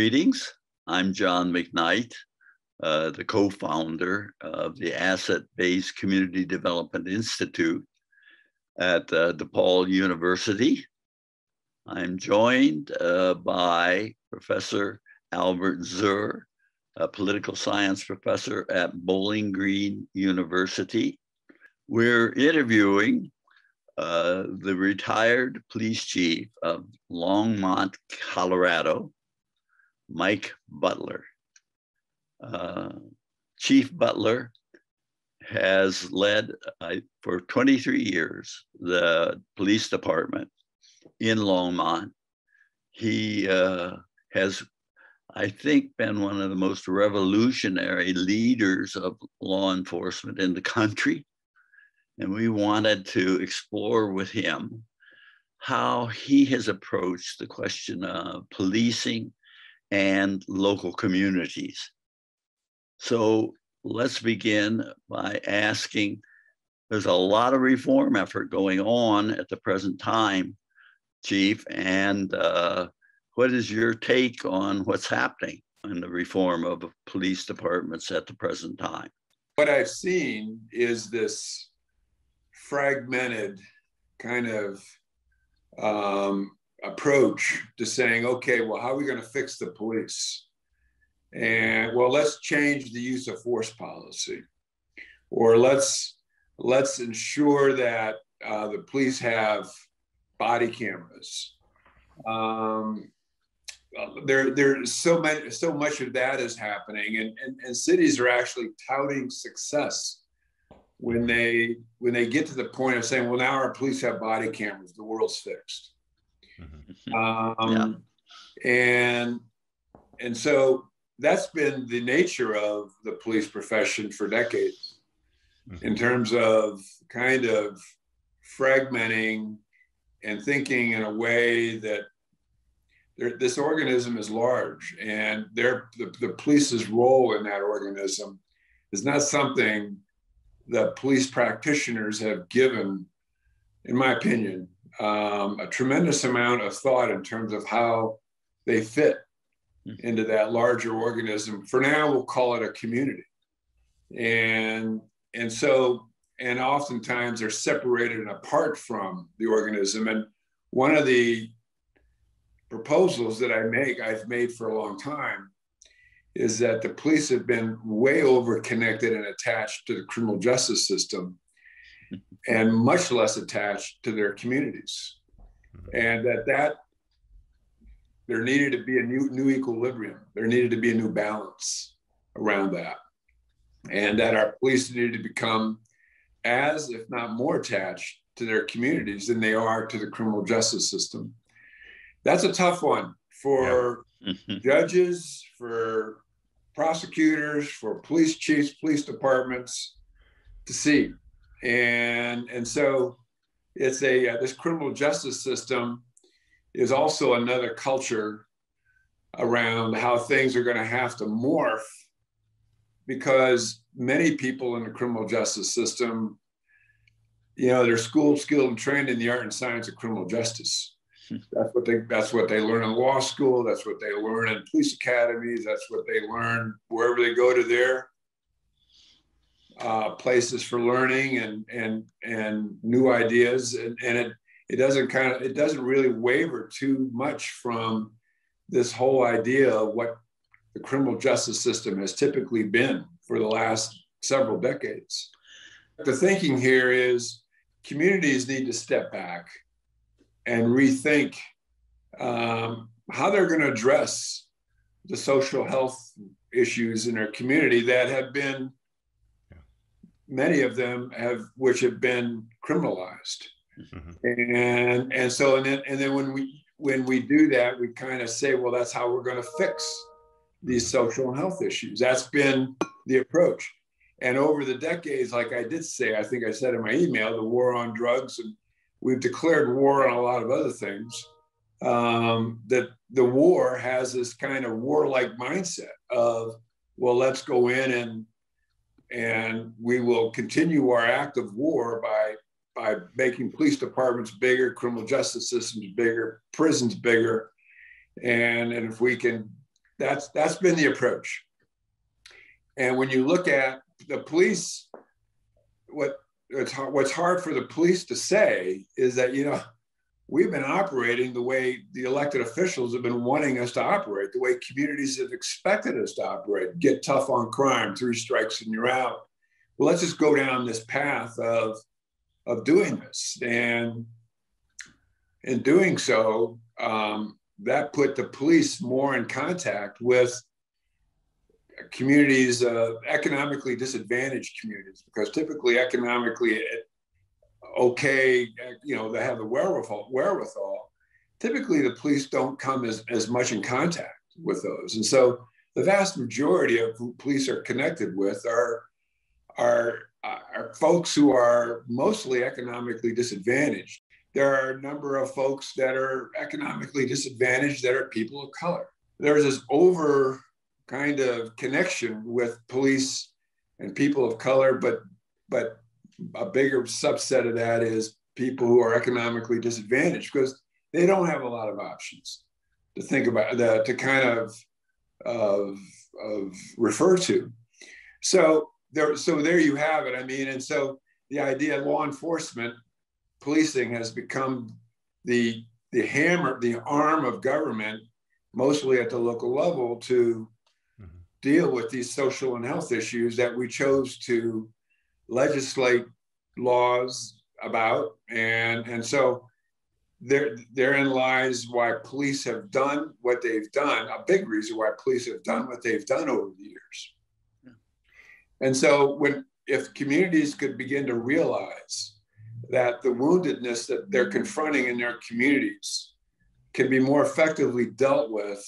Greetings. I'm John McKnight, the co-founder of the Asset-Based Community Development Institute at DePaul University. I'm joined by Professor Albert Zur, a political science professor at Bowling Green University. We're interviewing the retired police chief of Longmont, Colorado, Mike Butler. Chief Butler has led for 23 years the police department in Longmont. He has, I think, been one of the most revolutionary leaders of law enforcement in the country. And we wanted to explore with him how he has approached the question of policing and local communities. So let's begin by asking, there's a lot of reform effort going on at the present time, Chief, and what is your take on what's happening in the reform of police departments at the present time? What I've seen is this fragmented kind of approach to saying, okay, well, how are we going to fix the police? And well, let's change the use of force policy, or let's ensure that the police have body cameras. There's so much of that is happening, and cities are actually touting success when they get to the point of saying, well, now our police have body cameras, the world's fixed. And so that's been the nature of the police profession for decades, in terms of kind of fragmenting and thinking in a way that this organism is large, and the police's role in that organism is not something that police practitioners have given, in my opinion, a tremendous amount of thought in terms of how they fit into that larger organism. For now, we'll call it a community. And oftentimes they're separated and apart from the organism. And one of the proposals that I've made for a long time, is that the police have been way over connected and attached to the criminal justice system, and much less attached to their communities. And that there needed to be a new equilibrium. There needed to be a new balance around that. And that our police needed to become as, if not more, attached to their communities than they are to the criminal justice system. That's a tough one for judges, for prosecutors, for police chiefs, police departments to see. And so it's this criminal justice system is also another culture around how things are going to have to morph, because many people in the criminal justice system, they're schooled, skilled, and trained in the art and science of criminal justice. That's what they learn in law school. That's what they learn in police academies. That's what they learn wherever they go to their places for learning and new ideas. And it doesn't really waver too much from this whole idea of what the criminal justice system has typically been for the last several decades. The thinking here is communities need to step back and rethink how they're going to address the social health issues in their community that have been, many of them which have been criminalized. And then when we do that, we kind of say, well, that's how we're going to fix these social and health issues. That's been the approach. And over the decades, like I did say, I think I said in my email, the war on drugs, and we've declared war on a lot of other things, that the war has this kind of warlike mindset of, well, let's go in and we will continue our act of war by making police departments bigger, criminal justice systems bigger, prisons bigger. And if we can that's been the approach. And when you look at the police, what's hard for the police to say is that, you know, we've been operating the way the elected officials have been wanting us to operate, the way communities have expected us to operate, get tough on crime, 3 strikes and you're out. Well, let's just go down this path of doing this. And in doing so, that put the police more in contact with communities, economically disadvantaged communities, because typically economically okay, you know, they have the wherewithal. Typically, the police don't come as much in contact with those, and so the vast majority of who police are connected with are folks who are mostly economically disadvantaged. There are a number of folks that are economically disadvantaged that are people of color. There's this over kind of connection with police and people of color, but a bigger subset of that is people who are economically disadvantaged because they don't have a lot of options to think about, to kind of refer to. So there you have it. I mean, and so the idea of law enforcement, policing has become the hammer, the arm of government, mostly at the local level, to deal with these social and health issues that we chose to legislate laws about. And so therein lies why police have done what they've done, a big reason why police have done what they've done over the years. Yeah. And so if communities could begin to realize that the woundedness that they're confronting in their communities can be more effectively dealt with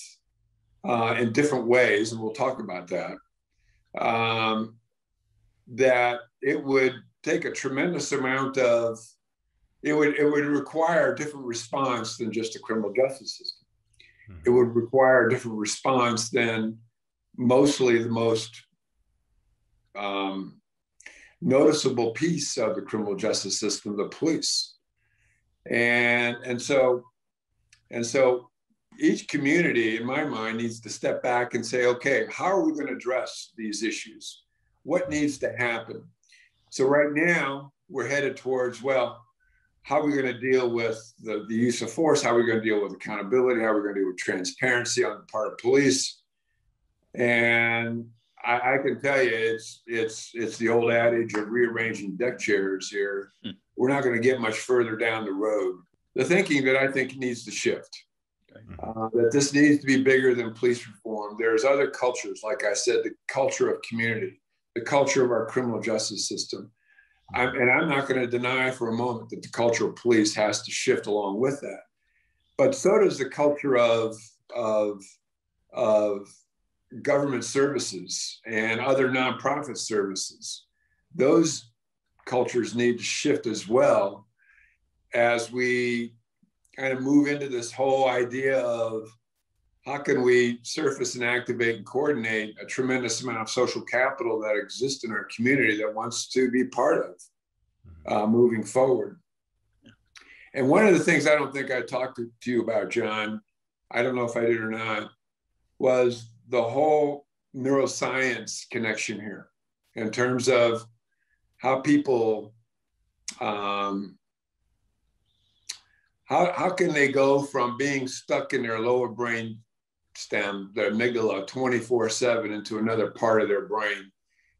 in different ways, and we'll talk about that, that it would take a tremendous amount of, it would require a different response than just a criminal justice system. Mm-hmm. It would require a different response than mostly the most noticeable piece of the criminal justice system, the police. And so each community, in my mind, needs to step back and say, okay, how are we going to address these issues? What needs to happen? So right now, we're headed towards, well, how are we going to deal with the use of force? How are we going to deal with accountability? How are we going to deal with transparency on the part of police? And I can tell you, it's the old adage of rearranging deck chairs here. We're not going to get much further down the road. The thinking that I think needs to shift. That this needs to be bigger than police reform. There's other cultures, like I said, the culture of community, the culture of our criminal justice system. And I'm not going to deny for a moment that the culture of police has to shift along with that. But so does the culture of government services and other nonprofit services. Those cultures need to shift as well as we kind of move into this whole idea of how can we surface and activate and coordinate a tremendous amount of social capital that exists in our community that wants to be part of moving forward. And one of the things I don't think I talked to you about, John, I don't know if I did or not, was the whole neuroscience connection here in terms of how people, how can they go from being stuck in their lower brain stem, their amygdala, 24/7 into another part of their brain?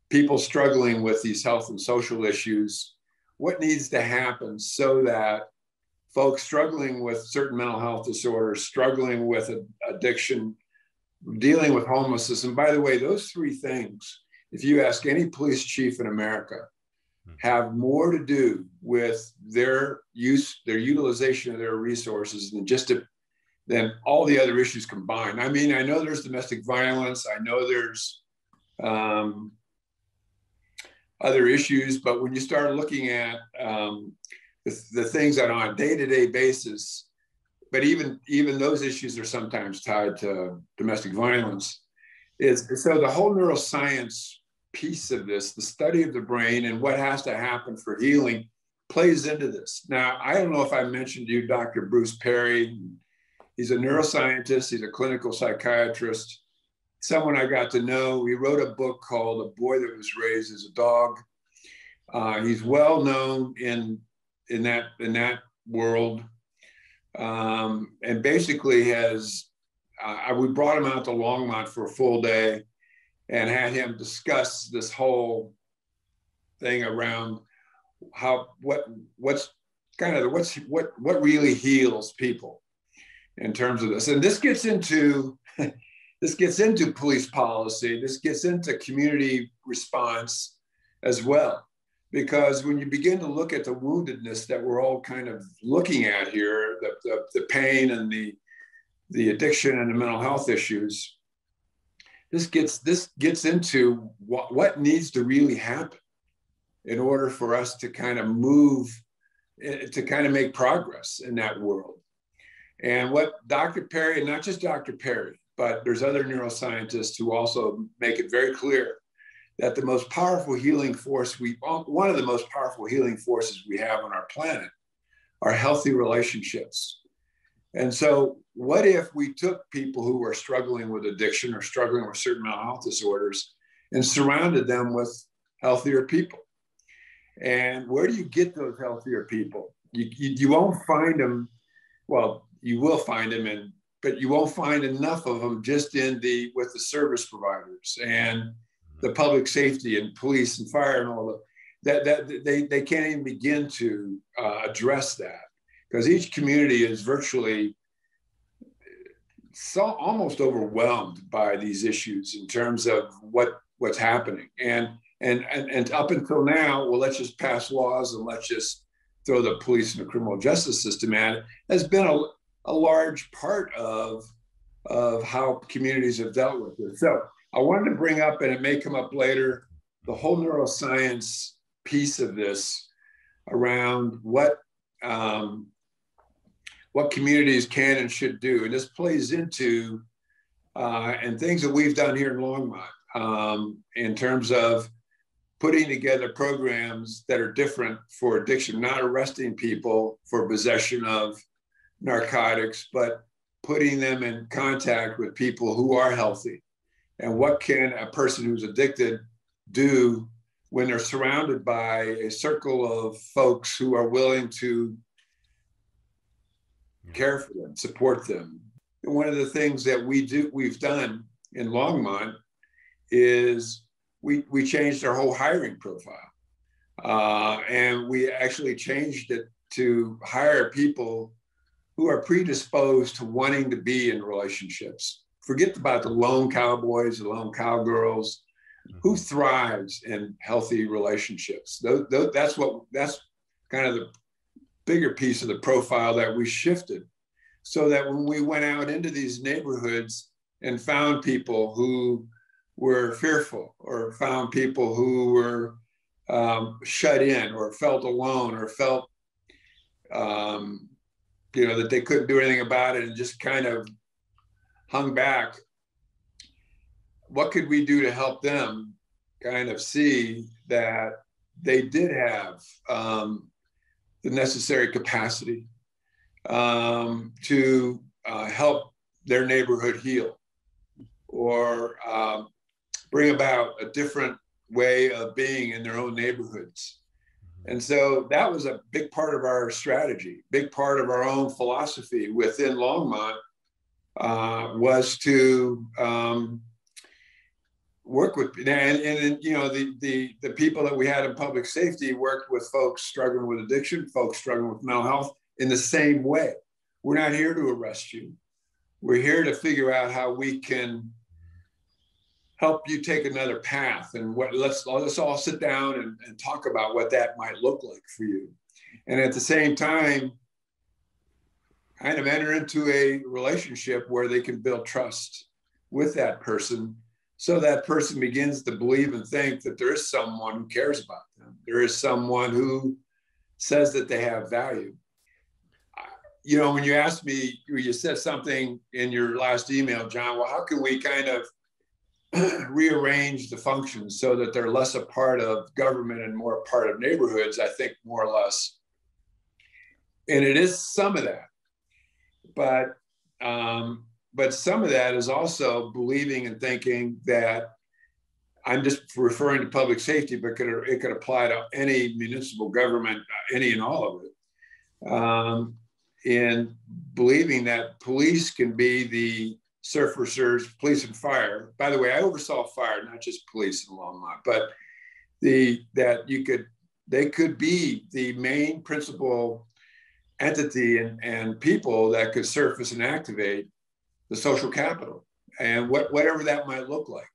People struggling with these health and social issues. What needs to happen so that folks struggling with certain mental health disorders, struggling with addiction, dealing with homelessness, and by the way, those 3 things, if you ask any police chief in America, have more to do with their utilization of their resources than all the other issues combined. I mean, I know there's domestic violence. I know there's other issues, but when you start looking at the things that on a day-to-day basis, but even those issues are sometimes tied to domestic violence. So the whole neuroscience piece of this, the study of the brain and what has to happen for healing, plays into this. Now, I don't know if I mentioned to you Dr. Bruce Perry. He's a neuroscientist. He's a clinical psychiatrist. someone I got to know. He wrote a book called A Boy That Was Raised as a Dog. He's well known in that world, and basically has. We brought him out to Longmont for a full day and had him discuss this whole thing around what really heals people in terms of this. And this gets into police policy. This gets into community response as well. Because when you begin to look at the woundedness that we're all kind of looking at here, the pain and the addiction and the mental health issues, this gets into what needs to really happen in order for us to kind of move, to kind of make progress in that world. And what Dr. Perry, and not just Dr. Perry, but there's other neuroscientists who also make it very clear that the most powerful healing force one of the most powerful healing forces we have on our planet are healthy relationships. And so what if we took people who are struggling with addiction or struggling with certain mental health disorders and surrounded them with healthier people? And where do you get those healthier people? You won't find them. Well, you will find them but you won't find enough of them just with the service providers and the public safety and police and fire and all that they can't even begin to address that, because each community is virtually almost overwhelmed by these issues in terms of what's happening. And up until now, well, let's just pass laws and let's just throw the police and the criminal justice system at it, has been a large part of how communities have dealt with it. So I wanted to bring up, and it may come up later, the whole neuroscience piece of this around what communities can and should do. And this plays into and things that we've done here in Longmont in terms of putting together programs that are different for addiction, not arresting people for possession of narcotics, but putting them in contact with people who are healthy. And what can a person who's addicted do when they're surrounded by a circle of folks who are willing to care for them, support them? And one of the things that we've done in Longmont is we changed our whole hiring profile. And we actually changed it to hire people who are predisposed to wanting to be in relationships. Forget about the lone cowboys, the lone cowgirls. Who thrives in healthy relationships? That's kind of the bigger piece of the profile that we shifted, so that when we went out into these neighborhoods and found people who were fearful, or found people who were shut in, or felt alone, or felt that they couldn't do anything about it and just kind of hung back, what could we do to help them kind of see that they did have the necessary capacity to help their neighborhood heal, or bring about a different way of being in their own neighborhoods? And so that was a big part of our strategy, big part of our own philosophy within Longmont, was to work with, and the people that we had in public safety worked with folks struggling with addiction, folks struggling with mental health in the same way. We're not here to arrest you. We're here to figure out how we can help you take another path, and let's all sit down and talk about what that might look like for you. And at the same time, kind of enter into a relationship where they can build trust with that person, so that person begins to believe and think that there is someone who cares about them. There is someone who says that they have value. When you asked me, you said something in your last email, John, well, how can we kind of rearrange the functions so that they're less a part of government and more a part of neighborhoods? I think more or less. And it is some of that. But but some of that is also believing and thinking that I'm just referring to public safety, but it could apply to any municipal government, any and all of it. In believing that police can be the surfacers, police and fire. By the way, I oversaw fire, not just police in Longmont, but they could be the main principal entity and people that could surface and activate the social capital and whatever that might look like.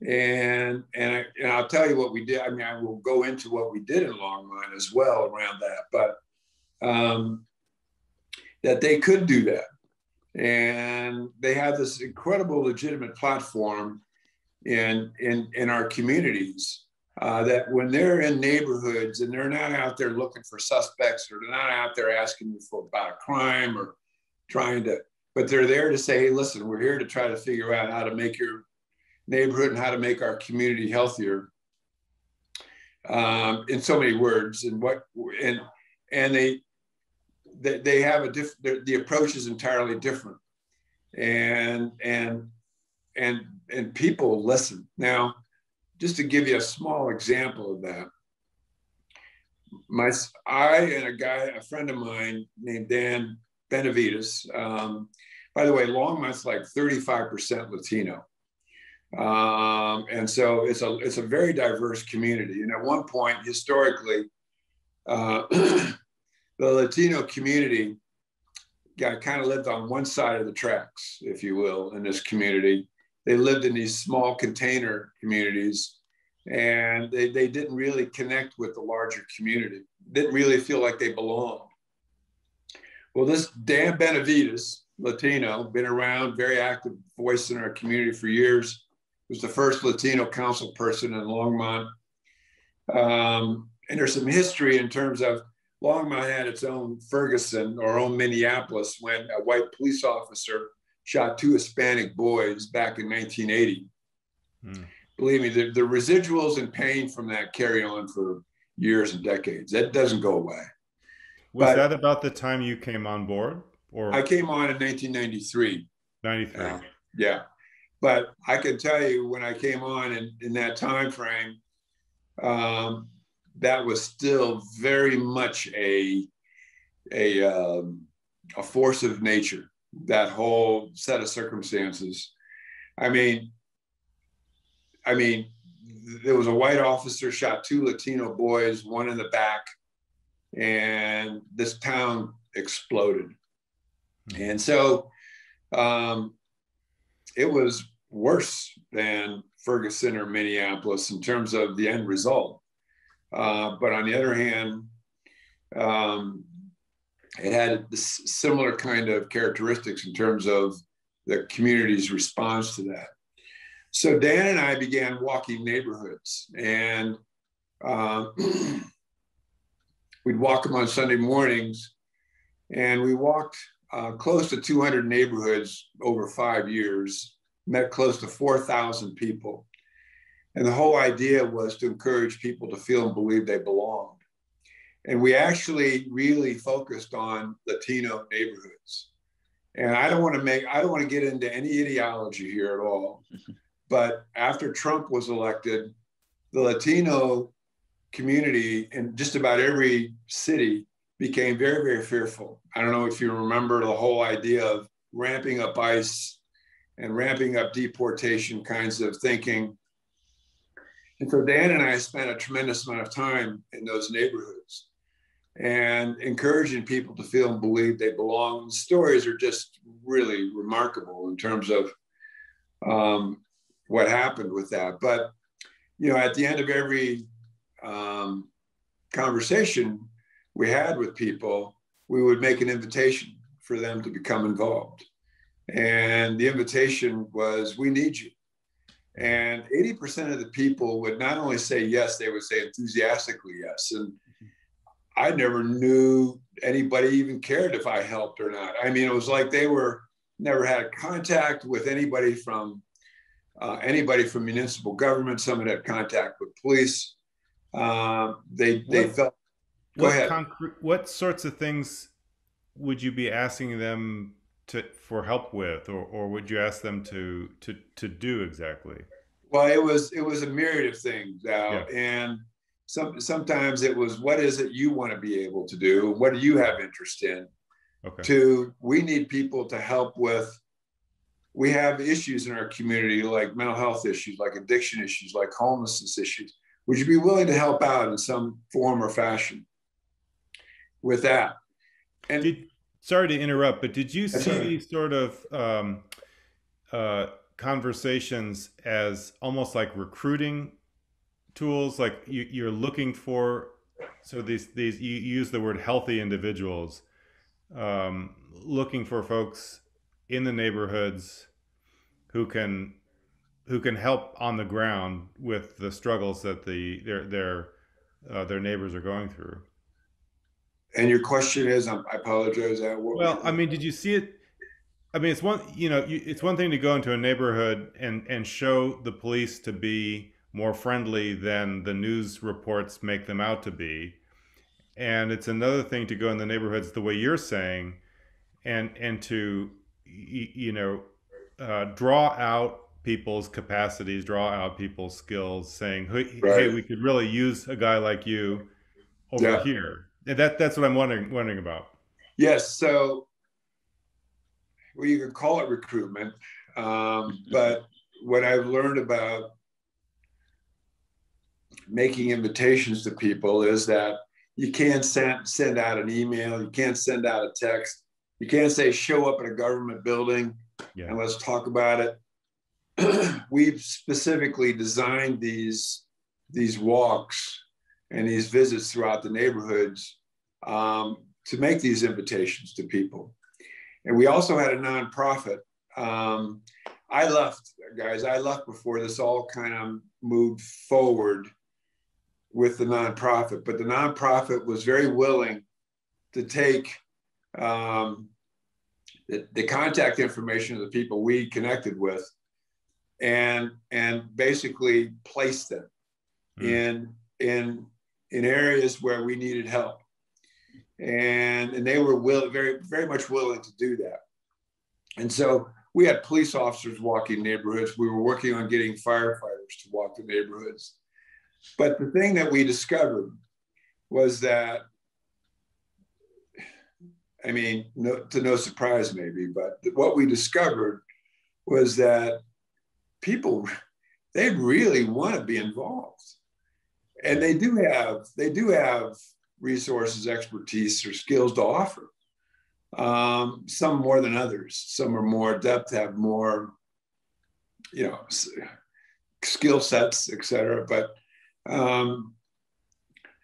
And I'll tell you what we did. I mean, I will go into what we did in Longmont as well around that, but that they could do that. And they have this incredible legitimate platform in our communities that when they're in neighborhoods and they're not out there looking for suspects, or they're not out there asking you about a crime or trying to, but they're there to say, hey, listen, we're here to try to figure out how to make your neighborhood and how to make our community healthier, in so many words. And they have the approach is entirely different, and people listen. Now, just to give you a small example of that, I and a friend of mine named Dan Benavides. By the way, Longmont's like 35% Latino. And so it's a very diverse community. And at one point, historically, the Latino community kind of lived on one side of the tracks, if you will, in this community. They lived in these small container communities, and they didn't really connect with the larger community, didn't really feel like they belonged. Well, this Dan Benavides, Latino, been around, very active voice in our community for years, was the first Latino council person in Longmont. And there's some history in terms of Longmont had its own Ferguson or own Minneapolis when a white police officer shot 2 Hispanic boys back in 1980. Believe me, the residuals and pain from that carry on for years and decades. That doesn't go away. Was that about the time you came on board? Or I came on in 1993. 93. Yeah. But I can tell you when I came on in that time frame, that was still very much a force of nature, that whole set of circumstances. I mean, there was a white officer shot 2 Latino boys, one in the back, and this town exploded. And so it was worse than Ferguson or Minneapolis in terms of the end result. But on the other hand, it had this similar kind of characteristics in terms of the community's response to that. So Dan and I began walking neighborhoods, and we'd walk them on Sunday mornings, and we walked close to 200 neighborhoods over 5 years, met close to 4,000 people. And the whole idea was to encourage people to feel and believe they belonged. And we actually really focused on Latino neighborhoods. And I don't want to get into any ideology here at all. But after Trump was elected, the Latino community in just about every city became very, very fearful. I don't know if you remember the whole idea of ramping up ICE and ramping up deportation kinds of thinking. And so Dan and I spent a tremendous amount of time in those neighborhoods and encouraging people to feel and believe they belong. The stories are just really remarkable in terms of what happened with that. But, at the end of every conversation we had with people, we would make an invitation for them to become involved. And the invitation was, we need you. And 80% of the people would not only say yes, they would say enthusiastically yes. And I never knew anybody even cared if I helped or not. I mean, it was like they never had contact with anybody from municipal government. Some had had contact with police. They felt. Go ahead. What sorts of things would you be asking them for help with, or would you ask them to do exactly? Well, it was a myriad of things, Yeah. and sometimes it was, what is it you want to be able to do? What do you have interest in? Okay. To, we need people to help with, we have issues in our community like mental health issues, like addiction issues, like homelessness issues. Would you be willing to help out in some form or fashion with that? And sorry to interrupt, but did you see right. these sort of conversations as almost like recruiting tools? Like you're looking for, so these you use the word healthy individuals, looking for folks in the neighborhoods who can help on the ground with the struggles that their neighbors are going through. And your question is, I apologize. Well, I mean, did you see it? I mean, it's one, it's one thing to go into a neighborhood and show the police to be more friendly than the news reports make them out to be. And it's another thing to go in the neighborhoods the way you're saying, and to, draw out people's capacities, draw out people's skills, saying, hey, right. we could really use a guy like you over Yeah. here. And that's what I'm wondering about. Yes. So, well, you could call it recruitment, but what I've learned about making invitations to people is that you can't send out an email, you can't send out a text, you can't say show up at a government building and let's talk about it. We've specifically designed these walks and these visits throughout the neighborhoods to make these invitations to people. And we also had a nonprofit. I left, guys, I left before this all kind of moved forward with the nonprofit, but the nonprofit was very willing to take the contact information of the people we connected with and basically place them in areas where we needed help. And they were very, very much willing to do that. And so we had police officers walking neighborhoods. We were working on getting firefighters to walk the neighborhoods. But the thing that we discovered was that, I mean, to no surprise maybe, but what we discovered was that people, they really want to be involved. And they do have resources, expertise, or skills to offer. Some more than others. Some are more adept, have more, skill sets, et cetera. But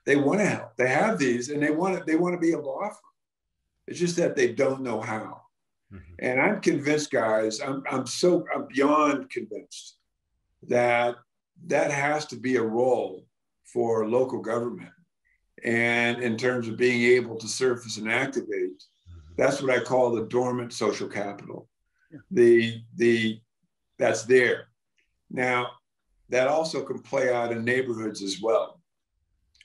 they want to help. They have these, and they want to be able to offer. It's just that they don't know how. Mm-hmm. And I'm convinced, guys. I'm beyond convinced that has to be a role for local government. And in terms of being able to surface and activate, that's what I call the dormant social capital. Yeah. That's there. Now, that also can play out in neighborhoods as well,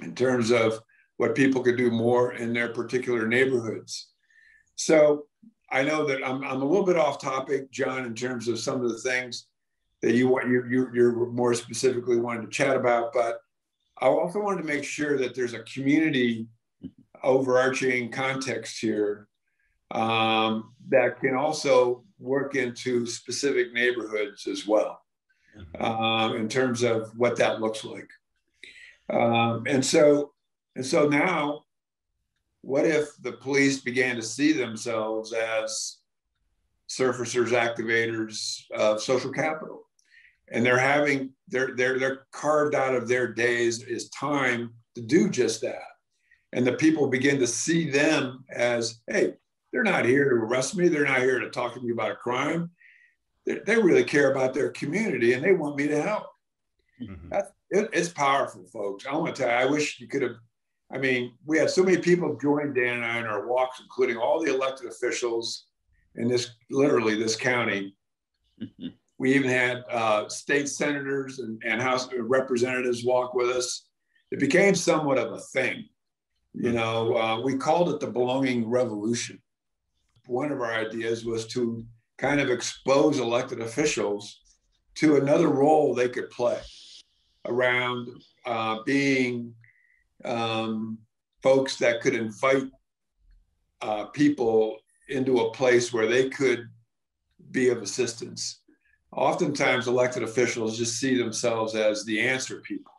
in terms of what people could do more in their particular neighborhoods. So I know that I'm a little bit off topic, John, in terms of some of the things that you're more specifically wanting to chat about, but I also wanted to make sure that there's a community overarching context here that can also work into specific neighborhoods as well, in terms of what that looks like. And so now, what if the police began to see themselves as surfacers, activators of social capital? And they're carved out of their days is time to do just that. And the people begin to see them as, hey, they're not here to arrest me. They're not here to talk to me about a crime. They really care about their community and they want me to help. Mm-hmm. It's powerful, folks. I want to tell you, I wish you could have, I mean, we had so many people join Dan and I in our walks, including all the elected officials in literally this county. Mm-hmm. We even had state senators and House representatives walk with us. It became somewhat of a thing. We called it the belonging revolution. of our ideas was to kind of expose elected officials to another role they could play around being folks that could invite people into a place where they could be of assistance. Oftentimes, elected officials just see themselves as the answer people.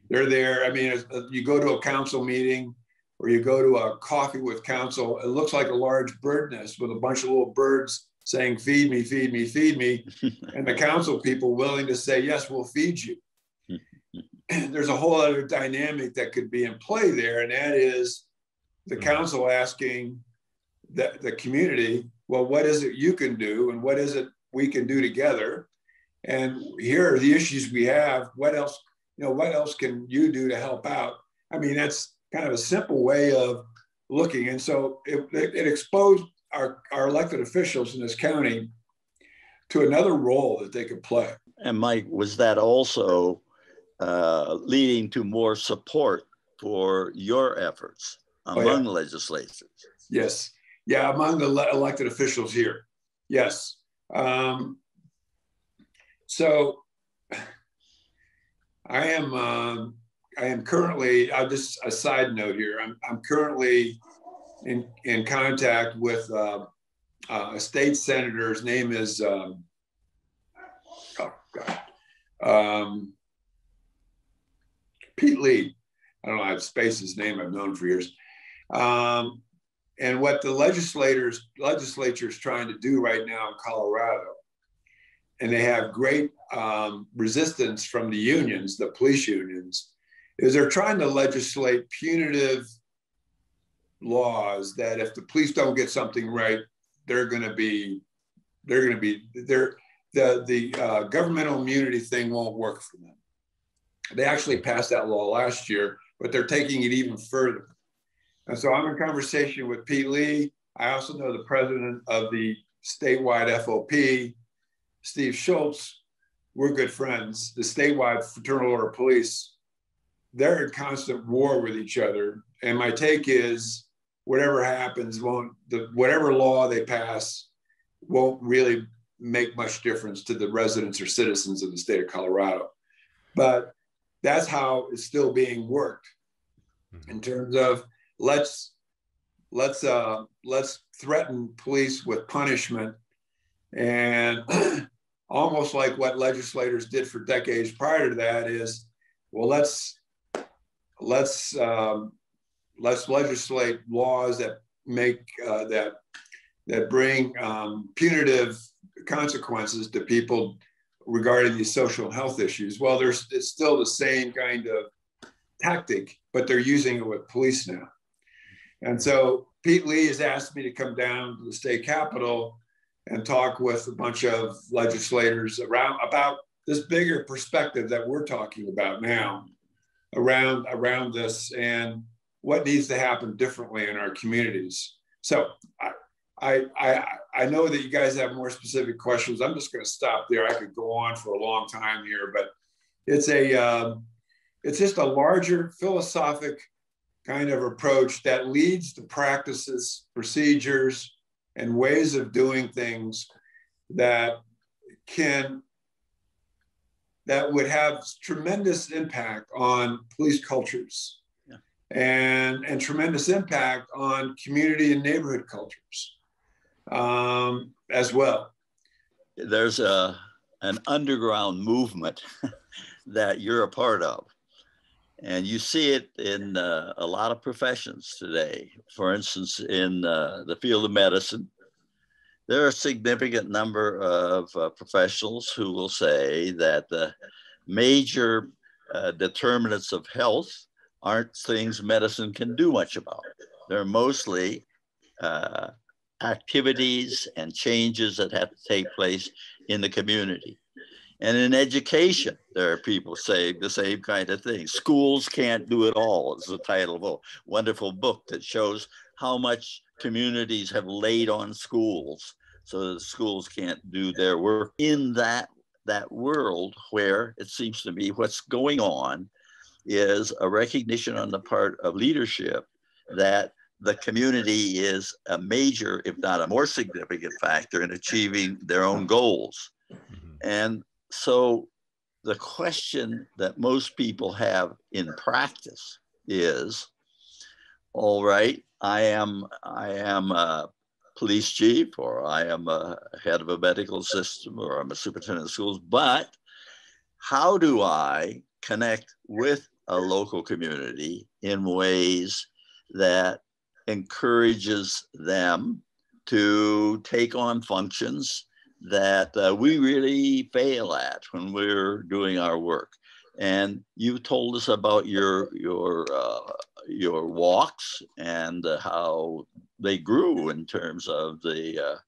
They're there. I mean, you go to a council meeting or you go to a coffee with council, it looks like a large bird nest with a bunch of little birds saying, feed me, feed me, feed me. And the council people willing to say, yes, we'll feed you. There's a whole other dynamic that could be in play there. And that is the council asking the community, well, what is it you can do? And what is it we can do together? And here are the issues we have. What else, what else can you do to help out? I mean, that's kind of a simple way of looking. And so it exposed our elected officials in this county to another role that they could play. And Mike, was that also leading to more support for your efforts among legislators? Yes. Yeah, among the elected officials here. Yes. So I am currently, just a side note here, I'm currently in contact with a state senator. His name is, Pete Lee. I don't know, I have spaced his name, I've known for years. And what the legislature is trying to do right now in Colorado, and they have great resistance from the unions, the police unions, is they're trying to legislate punitive laws that if the police don't get something right, the governmental immunity thing won't work for them. They actually passed that law last year, but they're taking it even further. And so I'm in conversation with Pete Lee. I also know the president of the statewide FOP, Steve Schultz. We're good friends. The statewide Fraternal Order of Police, they're in constant war with each other. And my take is whatever happens, whatever law they pass won't really make much difference to the residents or citizens of the state of Colorado. But that's how it's still being worked in terms of let's threaten police with punishment, and almost like what legislators did for decades prior to that is, well, let's legislate laws that make that bring punitive consequences to people regarding these social health issues. Well, it's still the same kind of tactic, but they're using it with police now. And so Pete Lee has asked me to come down to the state capitol and talk with a bunch of legislators about this bigger perspective that we're talking about now around this and what needs to happen differently in our communities. So I know that you guys have more specific questions. I'm just going to stop there. I could go on for a long time here, but it's just a larger philosophic kind of approach that leads to practices, procedures, and ways of doing things that would have tremendous impact on police cultures, yeah, and tremendous impact on community and neighborhood cultures as well. There's an underground movement that you're a part of. And you see it in a lot of professions today. For instance, in the field of medicine, there are a significant number of professionals who will say that the major determinants of health aren't things medicine can do much about. They're mostly activities and changes that have to take place in the community. And in education, there are people saying the same kind of thing. Schools can't do it all. It's the title of a wonderful book that shows how much communities have laid on schools so that schools can't do their work. In that world where it seems to me what's going on is a recognition on the part of leadership that the community is a major, if not a more significant factor in achieving their own goals. Mm-hmm. And so the question that most people have in practice is, all right, I am a police chief, or I am a head of a medical system, or I'm a superintendent of schools, but how do I connect with a local community in ways that encourages them to take on functions that we really fail at when we're doing our work? And you told us about your walks and how they grew in terms of the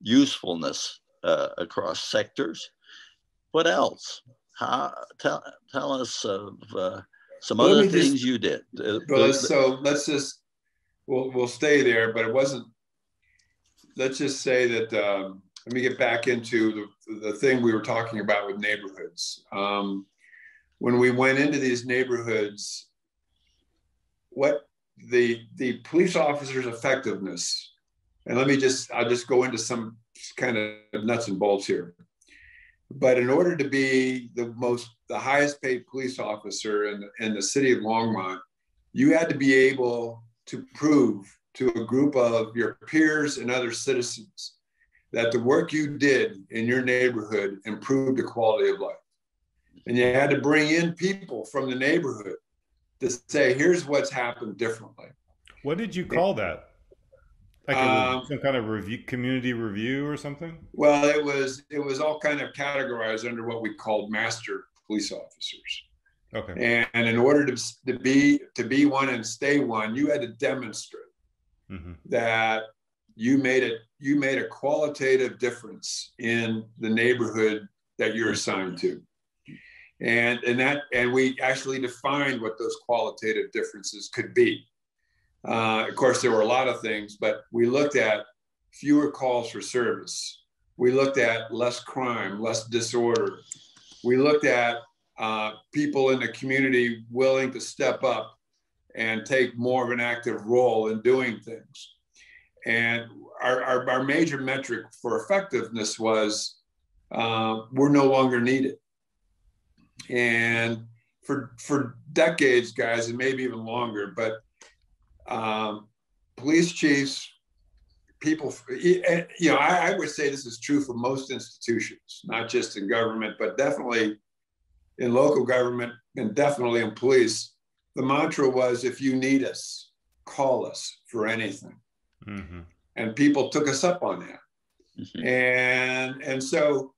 usefulness across sectors. What else? Tell us of some other things you did. So let's just, we'll stay there, but it wasn't, let's just say that, let me get back into the thing we were talking about with neighborhoods. When we went into these neighborhoods, what the police officers' effectiveness, and I'll just go into some kind of nuts and bolts here. But in order to be the highest paid police officer in the city of Longmont, you had to be able to prove to a group of your peers and other citizens that the work you did in your neighborhood improved the quality of life. And you had to bring in people from the neighborhood to say, here's what's happened differently. What did you call that? Like some kind of community review or something? Well, it was all kind of categorized under what we called master police officers. Okay. And in order to be one and stay one, you had to demonstrate that you made a qualitative difference in the neighborhood that you're assigned to. And we actually defined what those qualitative differences could be. Of course, there were a lot of things, but we looked at fewer calls for service. We looked at less crime, less disorder. We looked at people in the community willing to step up and take more of an active role in doing things. And our major metric for effectiveness was we're no longer needed. And for decades, guys, and maybe even longer, but police chiefs, people, I would say this is true for most institutions, not just in government, but definitely in local government and definitely in police. The mantra was, if you need us, call us for anything. Mm-hmm. And people took us up on that. Mm-hmm. And so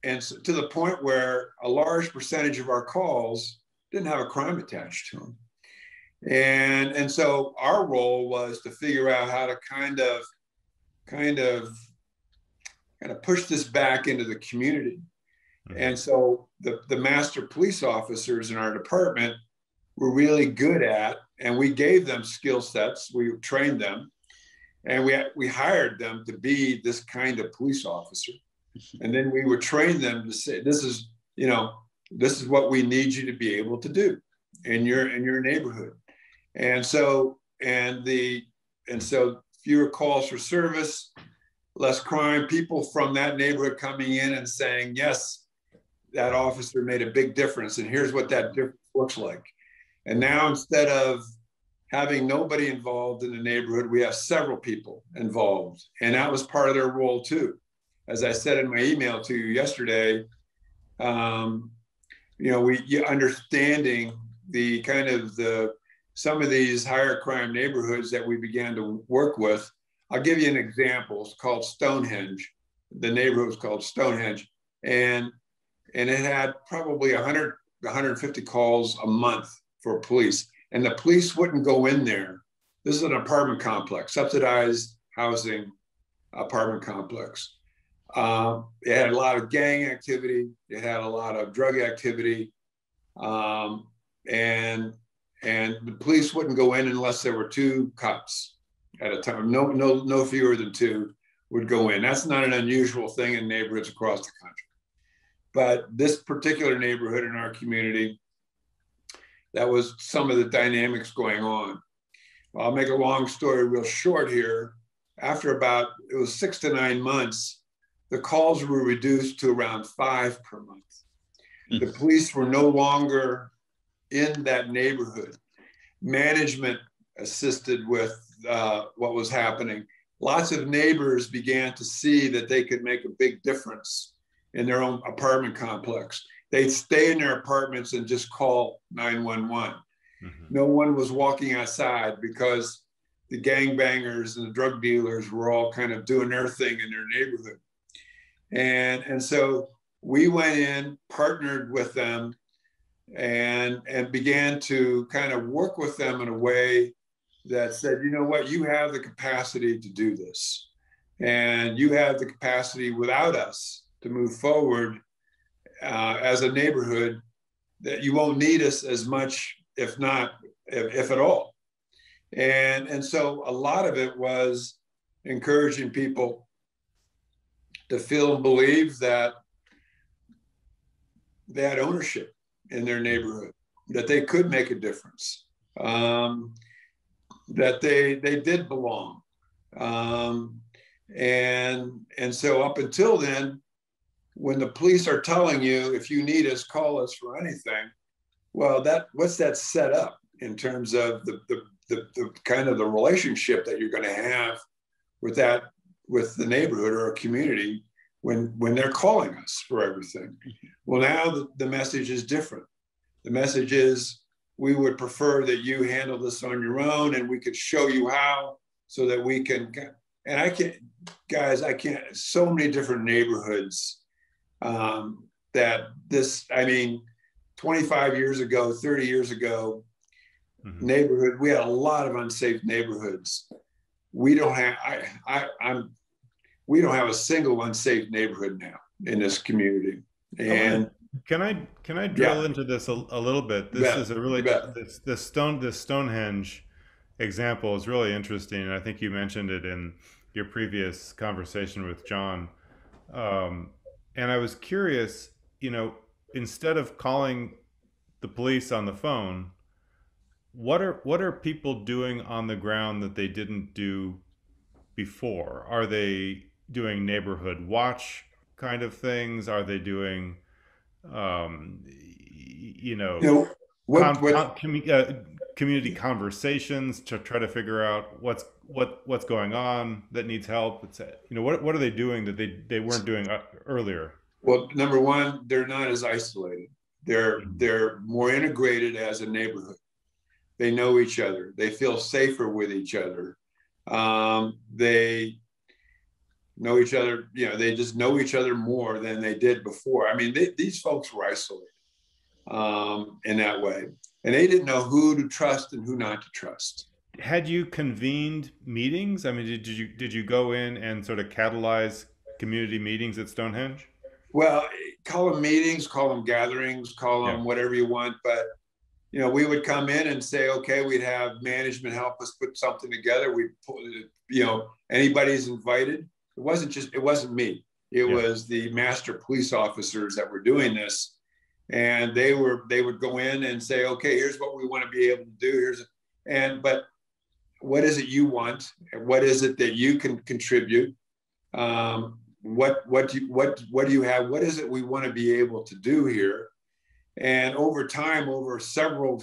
to the point where a large percentage of our calls didn't have a crime attached to them. And so our role was to figure out how to kind of push this back into the community. Mm-hmm. And so the master police officers in our department were really good at, and we gave them skill sets, we trained them, and we hired them to be this kind of police officer. And then we would train them to say, this is what we need you to be able to do in your neighborhood. And so fewer calls for service, less crime, people from that neighborhood coming in and saying, yes, that officer made a big difference, and here's what that difference looks like. And now, instead of having nobody involved in the neighborhood, we have several people involved. And that was part of their role too. As I said in my email to you yesterday, understanding some of these higher crime neighborhoods that we began to work with. I'll give you an example. It's called Stonehenge. The neighborhood was called Stonehenge. And it had probably 150 calls a month for police. And the police wouldn't go in there. This is an apartment complex, subsidized housing apartment complex. It had a lot of gang activity. It had a lot of drug activity. And the police wouldn't go in unless there were 2 cops at a time. No fewer than 2 would go in. That's not an unusual thing in neighborhoods across the country. But this particular neighborhood in our community, that was some of the dynamics going on. I'll make a long story real short here. After about, it was 6 to 9 months, the calls were reduced to around 5 per month. The police were no longer in that neighborhood. Management assisted with what was happening. Lots of neighbors began to see that they could make a big difference in their own apartment complex. They'd stay in their apartments and just call 911. Mm-hmm. No one was walking outside because the gangbangers and the drug dealers were all kind of doing their thing in their neighborhood. And so we went in, partnered with them, and began to kind of work with them in a way that said, you know what, you have the capacity to do this. And you have the capacity without us to move forward as a neighborhood, that you won't need us as much, if at all. And so a lot of it was encouraging people to feel and believe that they had ownership in their neighborhood, that they could make a difference, that they did belong. And so up until then, when the police are telling you, if you need us, call us for anything, well, what's that set up in terms of the kind of the relationship that you're going to have with the neighborhood or a community when they're calling us for everything? Well, now the message is different. The message is, we would prefer that you handle this on your own, and we could show you how, so that we can. And I can't, guys, so many different neighborhoods that this, I mean, 25 years ago, 30 years ago, mm-hmm. neighborhood, we had a lot of unsafe neighborhoods. We don't have, we don't have a single unsafe neighborhood now in this community. And can I drill into this a little bit? This is a really, this Stonehenge example is really interesting. And I think you mentioned it in your previous conversation with John. And I was curious, instead of calling the police on the phone, what are people doing on the ground that they didn't do before? Are they doing neighborhood watch kind of things? Are they doing, community conversations to try to figure out what's going on that needs help? What are they doing that they weren't doing earlier? Well, number one, they're not as isolated. They're more integrated as a neighborhood. They know each other. They feel safer with each other. They know each other. They just know each other more than they did before. I mean, these folks were isolated in that way, and they didn't know who to trust and who not to trust. Had you convened meetings? I mean, did you go in and sort of catalyze community meetings at Stonehenge? Well, call them meetings, call them gatherings, call them whatever you want. But, we would come in and say, okay, we'd have management help us put something together. Anybody's invited. It wasn't me. It was the master police officers that were doing this. And they would go in and say, okay, here's what we want to be able to do. But what is it you want? What is it that you can contribute? What do you have? What is it we want to be able to do here? And over time, over several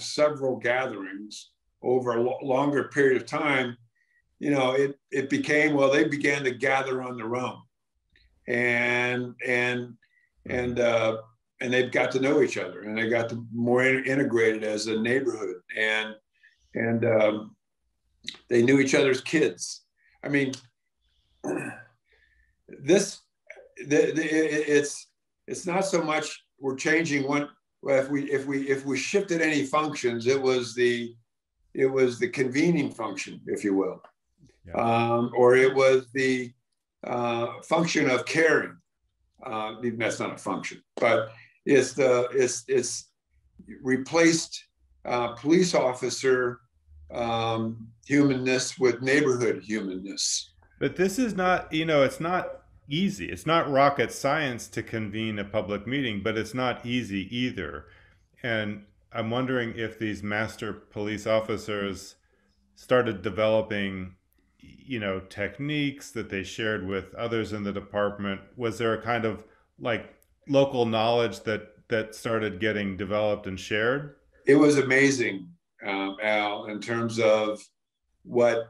gatherings, over a longer period of time, it became, well, they began to gather on their own, and they've got to know each other, and they got to more integrated as a neighborhood, and they knew each other's kids. I mean, it's not so much we're changing one. Well, if we shifted any functions, it was the convening function, if you will, or it was the function of caring. That's not a function, but it's replaced police officer humanness with neighborhood humanness. But this is not, it's not easy. It's not rocket science to convene a public meeting, but it's not easy either. And I'm wondering if these master police officers started developing, techniques that they shared with others in the department? Was there a kind of like local knowledge that started getting developed and shared? It was amazing, Al, in terms of what.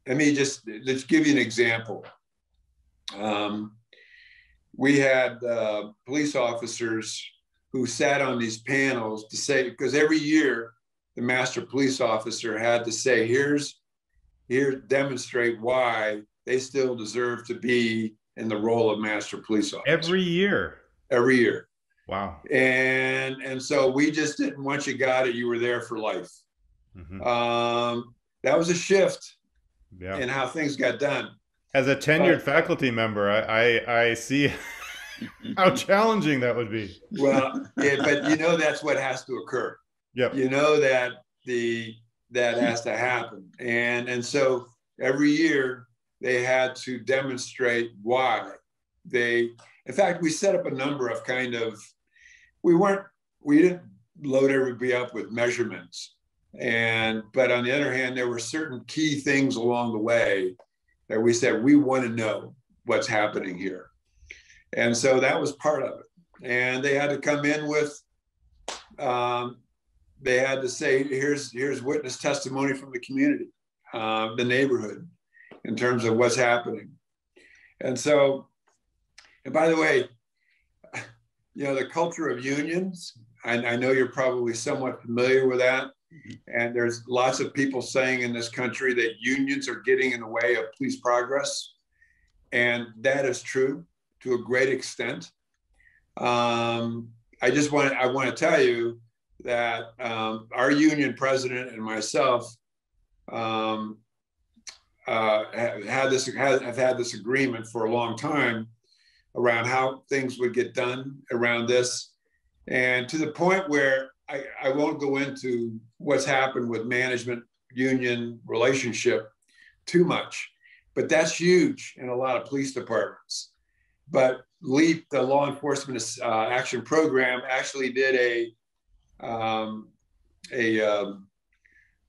Let's give you an example. We had police officers who sat on these panels to say, because every year the master police officer had to say, demonstrate why they still deserve to be in the role of master police officer. Every year. Every year. Wow. And so we just didn't, once you got it, you were there for life. Mm-hmm. That was a shift Yeah. in how things got done. As a tenured faculty member, I see how challenging that would be. Well, yeah, but that's what has to occur. Yep. That has to happen. And so every year they had to demonstrate why in fact, we set up a number of we didn't load everybody up with measurements. But on the other hand, there were certain key things along the way that we said, we want to know what's happening here. And so that was part of it. And they had to come in with, they had to say, here's witness testimony from the community, the neighborhood, in terms of what's happening. And by the way, the culture of unions, I know you're probably somewhat familiar with that. And there's lots of people saying in this country that unions are getting in the way of police progress. And that is true to a great extent. I want to tell you that our union president and myself have had this agreement for a long time around how things would get done around this. And to the point where I won't go into what's happened with management union relationship too much, but that's huge in a lot of police departments. But LEAP, the Law Enforcement Action Program, actually did a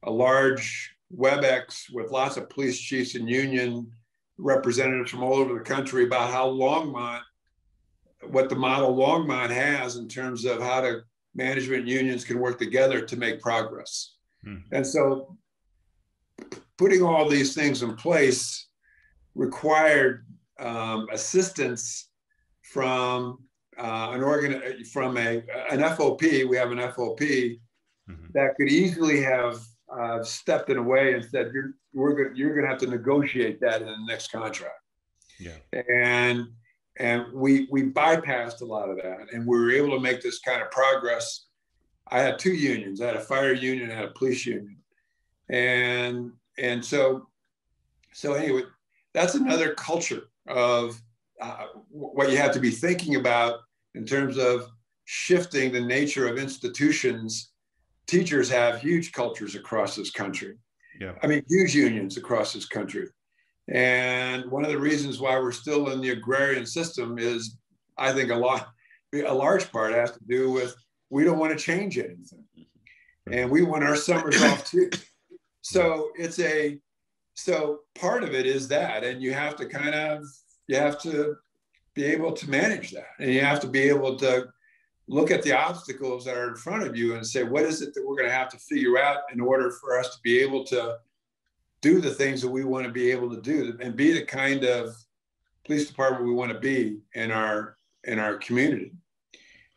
large WebEx with lots of police chiefs and union representatives from all over the country about how what the model Longmont has in terms of how management unions can work together to make progress. And so putting all these things in place required assistance from an FOP. We have an FOP that could easily have stepped in a way and said, you're going to have to negotiate that in the next contract. Yeah. And we bypassed a lot of that, and we were able to make this kind of progress. I had two unions. I had a fire union and I had a police union. And so anyway, that's another culture of what you have to be thinking about in terms of shifting the nature of institutions. Teachers have huge cultures across this country. Yeah. I mean, huge unions across this country. And one of the reasons why we're still in the agrarian system is, I think a large part has to do with, we don't want to change anything. And we want our summers off too. So so part of it is that, and you have to be able to manage that. And you have to be able to look at the obstacles that are in front of you and say, what is it that we're going to have to figure out in order for us to be able to do the things that we want to be able to do and be the kind of police department we want to be in our community.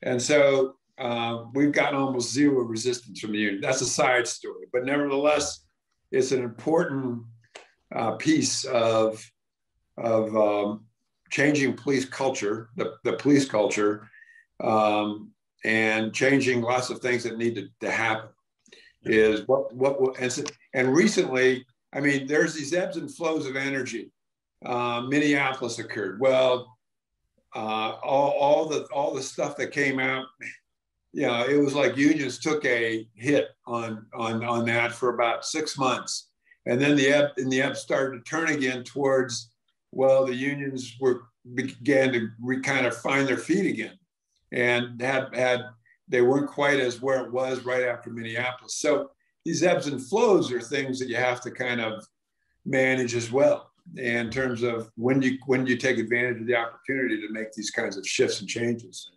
And so we've gotten almost zero resistance from the union. That's a side story, but nevertheless, it's an important piece of changing police culture, the police culture, and changing lots of things that need to happen. Is and recently, I mean, there's these ebbs and flows of energy. Minneapolis occurred. Well, all the stuff that came out, it was like unions took a hit on that for about 6 months, and then the ebb started to turn again towards, well, the unions began to kind of find their feet again, and they weren't quite as where it was right after Minneapolis. So these ebbs and flows are things that you have to kind of manage as well, in terms of when you take advantage of the opportunity to make these kinds of shifts and changes.